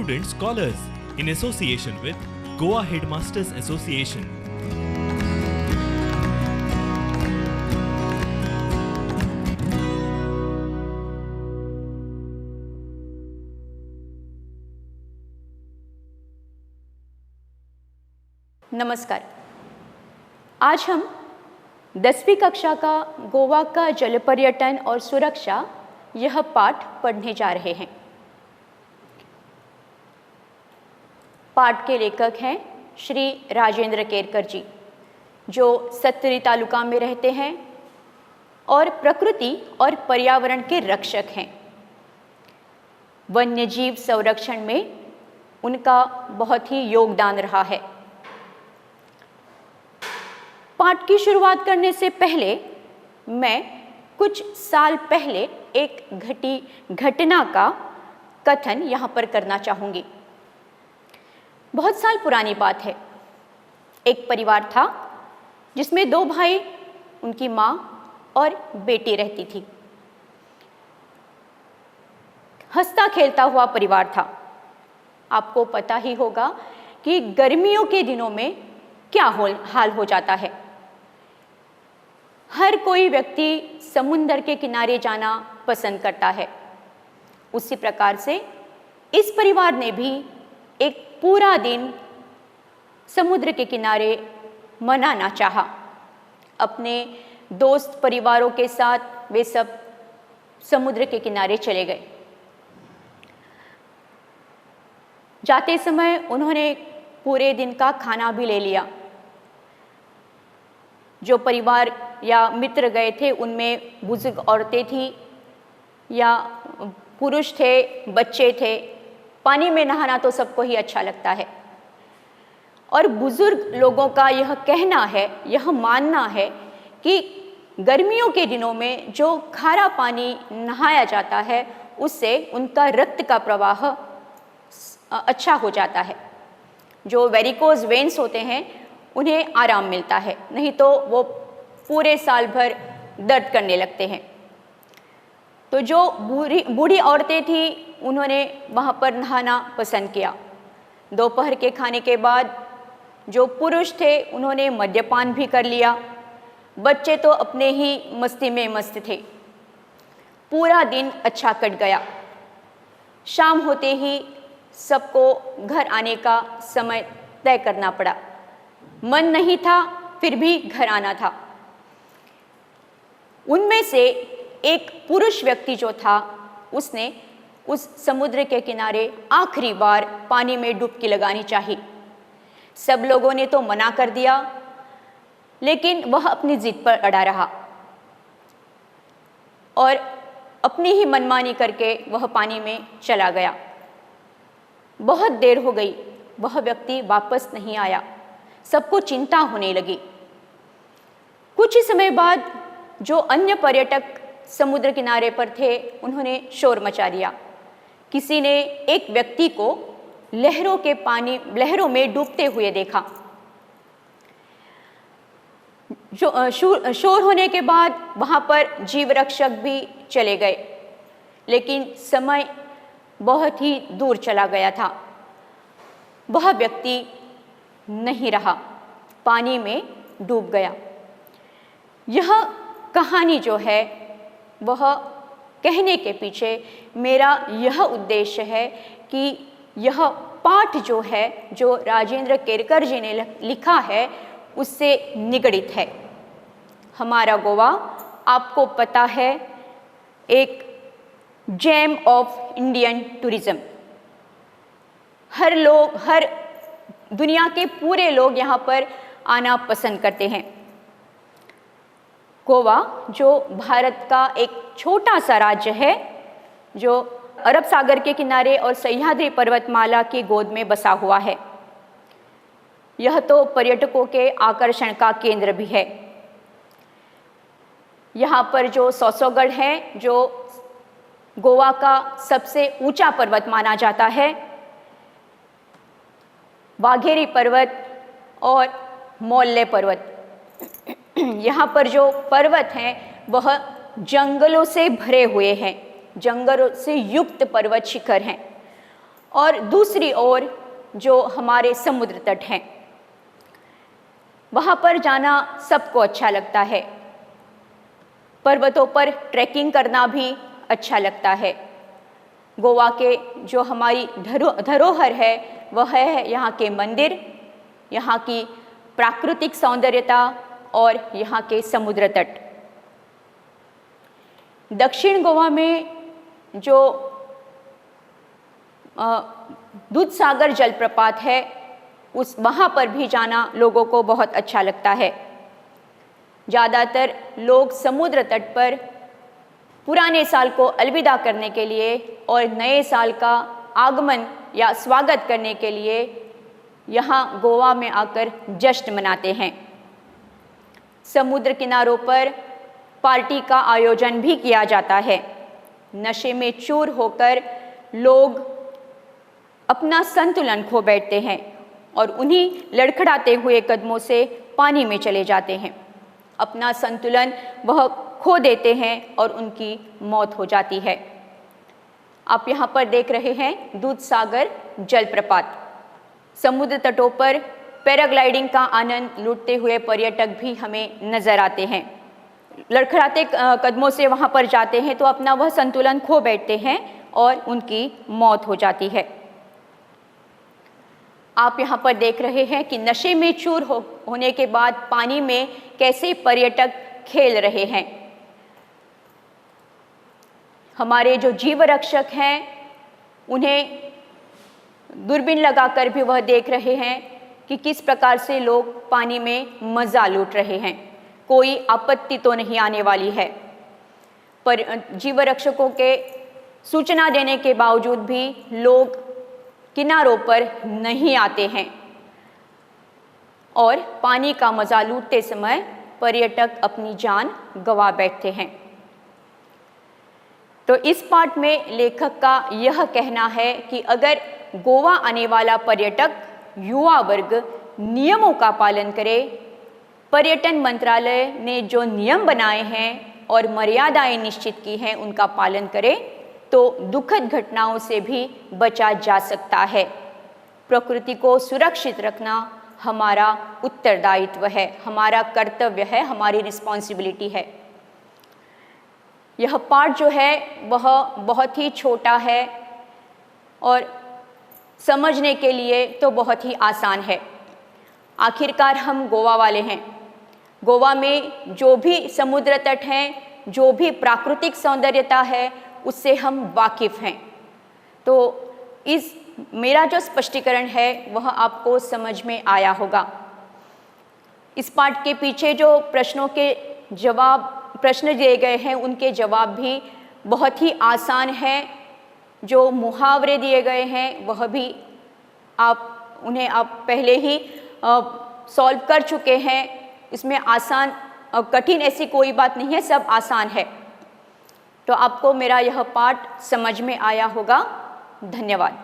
student scholars in association with Goa Headmasters Association. नमस्कार। आज हम 10वीं कक्षा का गोवा का जल पर्यटन और सुरक्षा यह पाठ पढ़ने जा रहे हैं। पाठ के लेखक हैं श्री राजेंद्र केरकर जी, जो सत्तरी तालुका में रहते हैं और प्रकृति और पर्यावरण के रक्षक हैं। वन्य जीव संरक्षण में उनका बहुत ही योगदान रहा है। पाठ की शुरुआत करने से पहले मैं कुछ साल पहले एक घटी घटना का कथन यहाँ पर करना चाहूँगी। बहुत साल पुरानी बात है। एक परिवार था जिसमें 2 भाई, उनकी माँ और बेटी रहती थी। हंसता खेलता हुआ परिवार था। आपको पता ही होगा कि गर्मियों के दिनों में क्या हाल हो जाता है। हर कोई व्यक्ति समुद्र के किनारे जाना पसंद करता है। उसी प्रकार से इस परिवार ने भी एक पूरा दिन समुद्र के किनारे मनाना चाहा। अपने दोस्त परिवारों के साथ वे सब समुद्र के किनारे चले गए। जाते समय उन्होंने पूरे दिन का खाना भी ले लिया। जो परिवार या मित्र गए थे उनमें बुजुर्ग औरतें थी या पुरुष थे, बच्चे थे। पानी में नहाना तो सबको ही अच्छा लगता है और बुजुर्ग लोगों का यह कहना है, यह मानना है कि गर्मियों के दिनों में जो खारा पानी नहाया जाता है उससे उनका रक्त का प्रवाह अच्छा हो जाता है। जो वेरिकोज वेन्स होते हैं उन्हें आराम मिलता है, नहीं तो वो पूरे साल भर दर्द करने लगते हैं। तो जो बूढ़ी औरतें थी उन्होंने वहाँ पर नहाना पसंद किया। दोपहर के खाने के बाद जो पुरुष थे उन्होंने मद्यपान भी कर लिया। बच्चे तो अपने ही मस्ती में मस्त थे। पूरा दिन अच्छा कट गया। शाम होते ही सबको घर आने का समय तय करना पड़ा। मन नहीं था, फिर भी घर आना था। उनमें से एक पुरुष व्यक्ति जो था उसने उस समुद्र के किनारे आखिरी बार पानी में डुबकी लगानी चाहिए। सब लोगों ने तो मना कर दिया, लेकिन वह अपनी जिद पर अड़ा रहा और अपनी ही मनमानी करके वह पानी में चला गया। बहुत देर हो गई, वह व्यक्ति वापस नहीं आया। सबको चिंता होने लगी। कुछ ही समय बाद जो अन्य पर्यटक समुद्र किनारे पर थे उन्होंने शोर मचा दिया। किसी ने एक व्यक्ति को लहरों में डूबते हुए देखा। शोर होने के बाद वहाँ पर जीव रक्षक भी चले गए, लेकिन समय बहुत ही दूर चला गया था। वह व्यक्ति नहीं रहा, पानी में डूब गया। यह कहानी जो है वह कहने के पीछे मेरा यह उद्देश्य है कि यह पाठ जो है, जो राजेंद्र केरकर जी ने लिखा है, उससे निगडित है। हमारा गोवा, आपको पता है, एक जेम ऑफ इंडियन टूरिज्म। हर दुनिया के पूरे लोग यहाँ पर आना पसंद करते हैं। गोवा जो भारत का एक छोटा सा राज्य है, जो अरब सागर के किनारे और सह्याद्री पर्वतमाला की गोद में बसा हुआ है, यह तो पर्यटकों के आकर्षण का केंद्र भी है। यहाँ पर जो सौसौगढ़ है, जो गोवा का सबसे ऊंचा पर्वत माना जाता है, वाघेरी पर्वत और मौल्ले पर्वत, यहाँ पर जो पर्वत हैं वह जंगलों से भरे हुए हैं, जंगलों से युक्त पर्वत शिखर हैं और दूसरी ओर जो हमारे समुद्र तट हैं, वहाँ पर जाना सबको अच्छा लगता है। पर्वतों पर ट्रैकिंग करना भी अच्छा लगता है। गोवा के जो हमारी धरोहर है वह है यहाँ के मंदिर, यहाँ की प्राकृतिक सौंदर्यता और यहाँ के समुद्र तट। दक्षिण गोवा में जो दूधसागर जलप्रपात है वहाँ पर भी जाना लोगों को बहुत अच्छा लगता है। ज़्यादातर लोग समुद्र तट पर पुराने साल को अलविदा करने के लिए और नए साल का आगमन या स्वागत करने के लिए यहाँ गोवा में आकर जश्न मनाते हैं। समुद्र किनारों पर पार्टी का आयोजन भी किया जाता है। नशे में चूर होकर लोग अपना संतुलन खो बैठते हैं और उन्हीं लड़खड़ाते हुए कदमों से पानी में चले जाते हैं। अपना संतुलन वह खो देते हैं और उनकी मौत हो जाती है। आप यहाँ पर देख रहे हैं दूधसागर जलप्रपात। समुद्र तटों पर पैराग्लाइडिंग का आनंद लूटते हुए पर्यटक भी हमें नज़र आते हैं। लड़खड़ाते कदमों से वहाँ पर जाते हैं तो अपना वह संतुलन खो बैठते हैं और उनकी मौत हो जाती है। आप यहाँ पर देख रहे हैं कि नशे में चूर होने के बाद पानी में कैसे पर्यटक खेल रहे हैं। हमारे जो जीव रक्षक हैं उन्हें दूरबीन लगाकर भी वह देख रहे हैं कि किस प्रकार से लोग पानी में मज़ा लूट रहे हैं। कोई आपत्ति तो नहीं आने वाली है, पर जीव रक्षकों के सूचना देने के बावजूद भी लोग किनारों पर नहीं आते हैं और पानी का मज़ा लूटते समय पर्यटक अपनी जान गंवा बैठते हैं। तो इस पाठ में लेखक का यह कहना है कि अगर गोवा आने वाला पर्यटक युवा वर्ग नियमों का पालन करे, पर्यटन मंत्रालय ने जो नियम बनाए हैं और मर्यादाएं निश्चित की हैं उनका पालन करे, तो दुखद घटनाओं से भी बचा जा सकता है। प्रकृति को सुरक्षित रखना हमारा उत्तरदायित्व है, हमारा कर्तव्य है, हमारी रिस्पॉन्सिबिलिटी है। यह पाठ जो है वह बहुत ही छोटा है और समझने के लिए तो बहुत ही आसान है। आखिरकार हम गोवा वाले हैं। गोवा में जो भी समुद्र तट हैं, जो भी प्राकृतिक सौंदर्यता है, उससे हम वाकिफ़ हैं। तो इस मेरा जो स्पष्टीकरण है वह आपको समझ में आया होगा। इस पाठ के पीछे जो प्रश्न दिए गए हैं उनके जवाब भी बहुत ही आसान हैं। जो मुहावरे दिए गए हैं वह भी उन्हें आप पहले ही सॉल्व कर चुके हैं। इसमें आसान कठिन ऐसी कोई बात नहीं है, सब आसान है। तो आपको मेरा यह पाठ समझ में आया होगा। धन्यवाद।